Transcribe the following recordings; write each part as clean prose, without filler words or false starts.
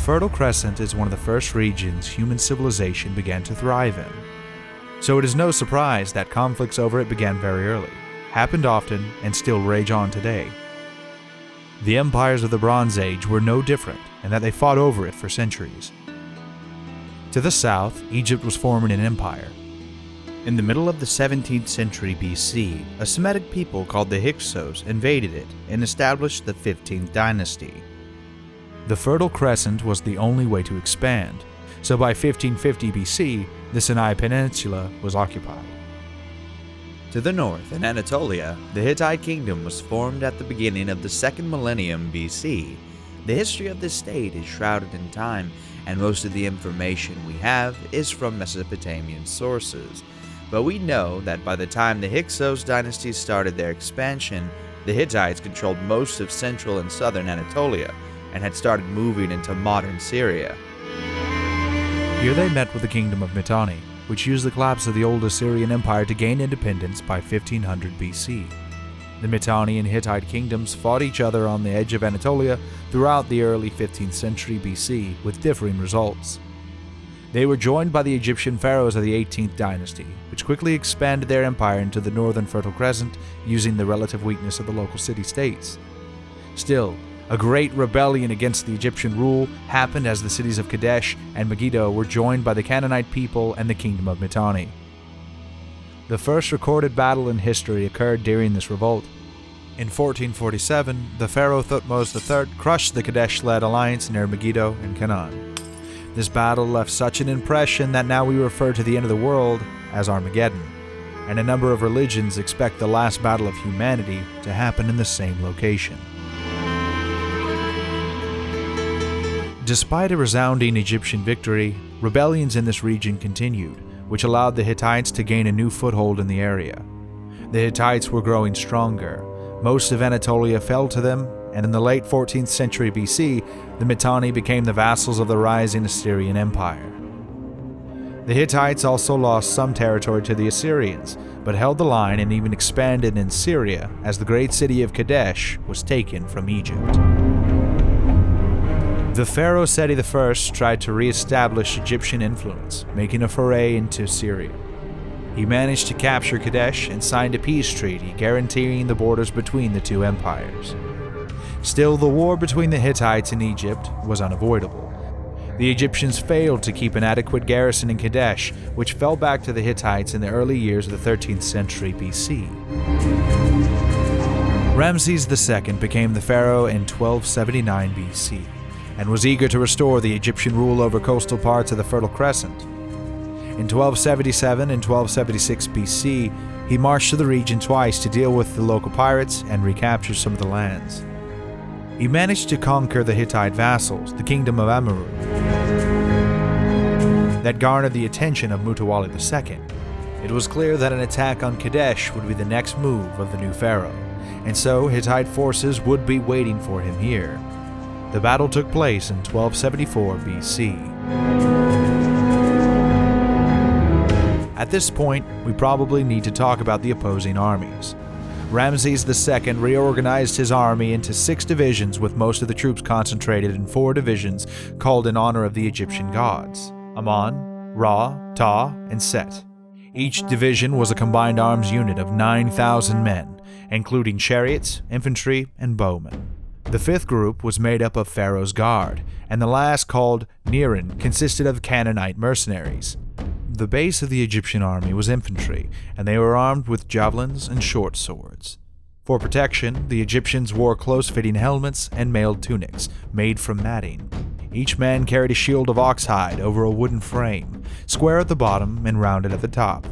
Fertile Crescent is one of the first regions human civilization began to thrive in. So it is no surprise that conflicts over it began very early, happened often, and still rage on today. The empires of the Bronze Age were no different in that they fought over it for centuries. To the south, Egypt was forming an empire. In the middle of the 17th century BC, a Semitic people called the Hyksos invaded it and established the 15th dynasty. The Fertile Crescent was the only way to expand, so by 1550 BC, the Sinai Peninsula was occupied. To the north, in Anatolia, the Hittite kingdom was formed at the beginning of the 2nd millennium BC. The history of this state is shrouded in time, and most of the information we have is from Mesopotamian sources. But we know that by the time the Hyksos dynasty started their expansion, the Hittites controlled most of central and southern Anatolia, and had started moving into modern Syria. Here they met with the kingdom of Mitanni, which used the collapse of the old Assyrian Empire to gain independence by 1500 BC. The Mitanni and Hittite kingdoms fought each other on the edge of Anatolia throughout the early 15th century BC with differing results. They were joined by the Egyptian pharaohs of the 18th dynasty, which quickly expanded their empire into the northern Fertile Crescent using the relative weakness of the local city-states. Still, a great rebellion against the Egyptian rule happened as the cities of Kadesh and Megiddo were joined by the Canaanite people and the kingdom of Mitanni. The first recorded battle in history occurred during this revolt. In 1447, the pharaoh Thutmose III crushed the Kadesh-led alliance near Megiddo and Canaan. This battle left such an impression that now we refer to the end of the world as Armageddon, and a number of religions expect the last battle of humanity to happen in the same location. Despite a resounding Egyptian victory, rebellions in this region continued, which allowed the Hittites to gain a new foothold in the area. The Hittites were growing stronger. Most of Anatolia fell to them, and in the late 14th century BC, the Mitanni became the vassals of the rising Assyrian Empire. The Hittites also lost some territory to the Assyrians, but held the line and even expanded in Syria as the great city of Kadesh was taken from Egypt. The pharaoh Seti I tried to re-establish Egyptian influence, making a foray into Syria. He managed to capture Kadesh and signed a peace treaty guaranteeing the borders between the two empires. Still, the war between the Hittites and Egypt was unavoidable. The Egyptians failed to keep an adequate garrison in Kadesh, which fell back to the Hittites in the early years of the 13th century BC. Ramses II became the pharaoh in 1279 BC. And was eager to restore the Egyptian rule over coastal parts of the Fertile Crescent. In 1277 and 1276 BC, he marched to the region twice to deal with the local pirates and recapture some of the lands. He managed to conquer the Hittite vassals, the kingdom of Amurru, that garnered the attention of Muwatalli II. It was clear that an attack on Kadesh would be the next move of the new pharaoh, and so Hittite forces would be waiting for him here. The battle took place in 1274 BC. At this point, we probably need to talk about the opposing armies. Ramses II reorganized his army into 6 divisions, with most of the troops concentrated in 4 divisions called in honor of the Egyptian gods: Amun, Ra, Ta, and Set. Each division was a combined arms unit of 9,000 men, including chariots, infantry, and bowmen. The 5th group was made up of Pharaoh's guard, and the last, called Niran, consisted of Canaanite mercenaries. The base of the Egyptian army was infantry, and they were armed with javelins and short swords. For protection, the Egyptians wore close-fitting helmets and mailed tunics, made from matting. Each man carried a shield of oxhide over a wooden frame, square at the bottom and rounded at the top.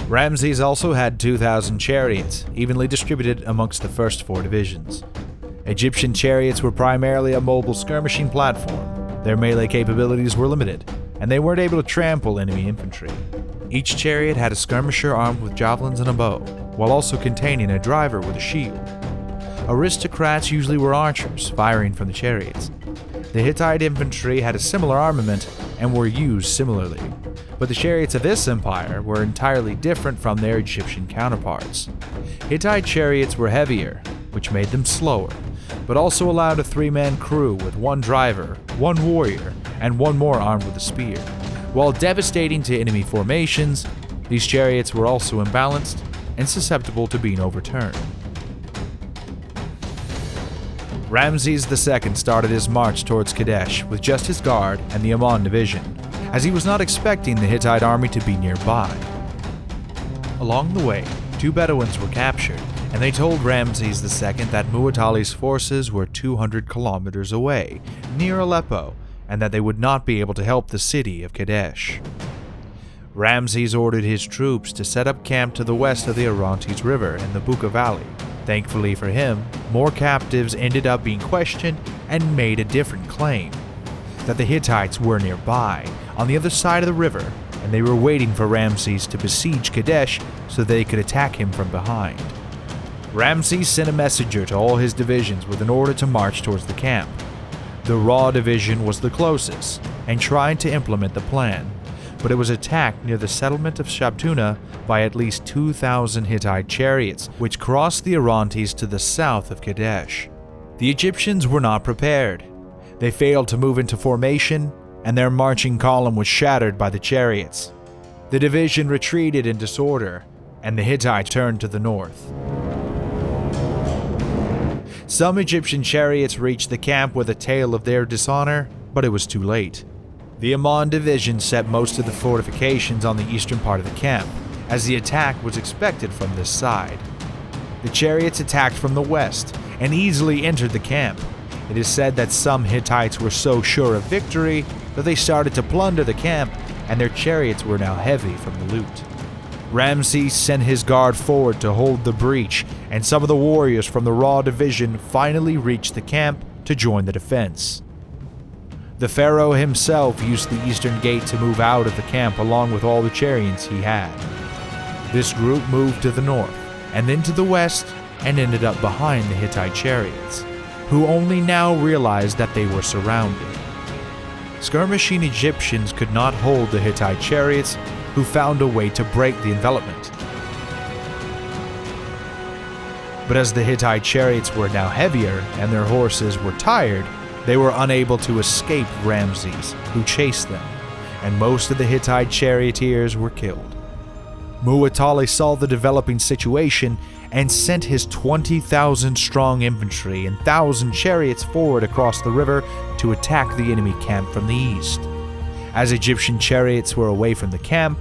Ramses also had 2,000 chariots, evenly distributed amongst the first 4 divisions. Egyptian chariots were primarily a mobile skirmishing platform. Their melee capabilities were limited, and they weren't able to trample enemy infantry. Each chariot had a skirmisher armed with javelins and a bow, while also containing a driver with a shield. Aristocrats usually were archers, firing from the chariots. The Hittite infantry had a similar armament and were used similarly, but the chariots of this empire were entirely different from their Egyptian counterparts. Hittite chariots were heavier, which made them slower, but also allowed a 3-man crew with 1 driver, 1 warrior, and 1 more armed with a spear. While devastating to enemy formations, these chariots were also imbalanced and susceptible to being overturned. Ramses II started his march towards Kadesh with just his guard and the Ammon division, as he was not expecting the Hittite army to be nearby. Along the way, 2 Bedouins were captured, and they told Ramses II that Muwatalli's forces were 200 kilometers away, near Aleppo, and that they would not be able to help the city of Kadesh. Ramses ordered his troops to set up camp to the west of the Orontes River in the Buka Valley. Thankfully for him, more captives ended up being questioned and made a different claim, that the Hittites were nearby, on the other side of the river, and they were waiting for Ramses to besiege Kadesh so they could attack him from behind. Ramses sent a messenger to all his divisions with an order to march towards the camp. The Raw division was the closest and tried to implement the plan, but it was attacked near the settlement of Shabtuna by at least 2,000 Hittite chariots, which crossed the Orontes to the south of Kadesh. The Egyptians were not prepared. They failed to move into formation, and their marching column was shattered by the chariots. The division retreated in disorder, and the Hittites turned to the north. Some Egyptian chariots reached the camp with a tale of their dishonor, but it was too late. The Ammon division set most of the fortifications on the eastern part of the camp, as the attack was expected from this side. The chariots attacked from the west and easily entered the camp. It is said that some Hittites were so sure of victory that they started to plunder the camp, and their chariots were now heavy from the loot. Ramses sent his guard forward to hold the breach, and some of the warriors from the Raw division finally reached the camp to join the defense. The pharaoh himself used the eastern gate to move out of the camp along with all the chariots he had. This group moved to the north, and then to the west, and ended up behind the Hittite chariots, who only now realized that they were surrounded. Skirmishing Egyptians could not hold the Hittite chariots, who found a way to break the envelopment. But as the Hittite chariots were now heavier and their horses were tired, they were unable to escape Ramses, who chased them, and most of the Hittite charioteers were killed. Muwatalli saw the developing situation and sent his 20,000 strong infantry and 1,000 chariots forward across the river to attack the enemy camp from the east. As Egyptian chariots were away from the camp,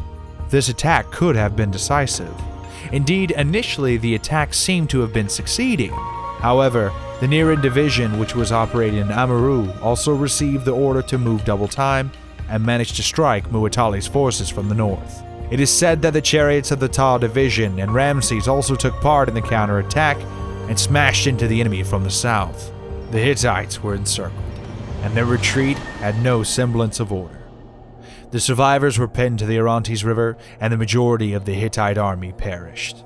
this attack could have been decisive. Indeed, initially the attack seemed to have been succeeding. However, the Nearin division, which was operating in Amurru, also received the order to move double time and managed to strike Muwatalli's forces from the north. It is said that the chariots of the Ta division and Ramses also took part in the counterattack and smashed into the enemy from the south. The Hittites were encircled, and their retreat had no semblance of order. The survivors were pinned to the Orontes River, and the majority of the Hittite army perished.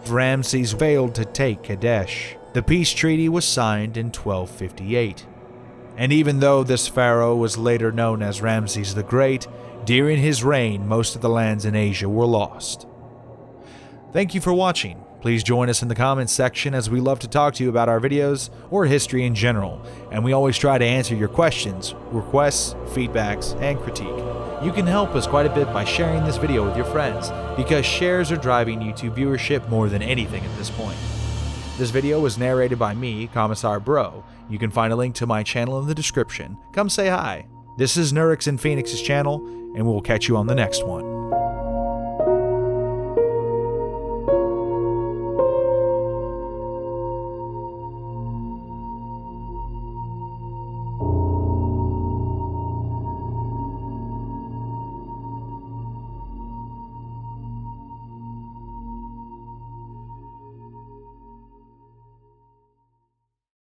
Ramses failed to take Kadesh. The peace treaty was signed in 1258. And even though this pharaoh was later known as Ramses the Great, during his reign most of the lands in Asia were lost. Thank you for watching. Please join us in the comments section, as we love to talk to you about our videos or history in general, and we always try to answer your questions, requests, feedbacks, and critique. You can help us quite a bit by sharing this video with your friends, because shares are driving YouTube viewership more than anything at this point. This video was narrated by me, Commissar Bro. You can find a link to my channel in the description. Come say hi. This is Nurix and Phoenix's channel, and we'll catch you on the next one.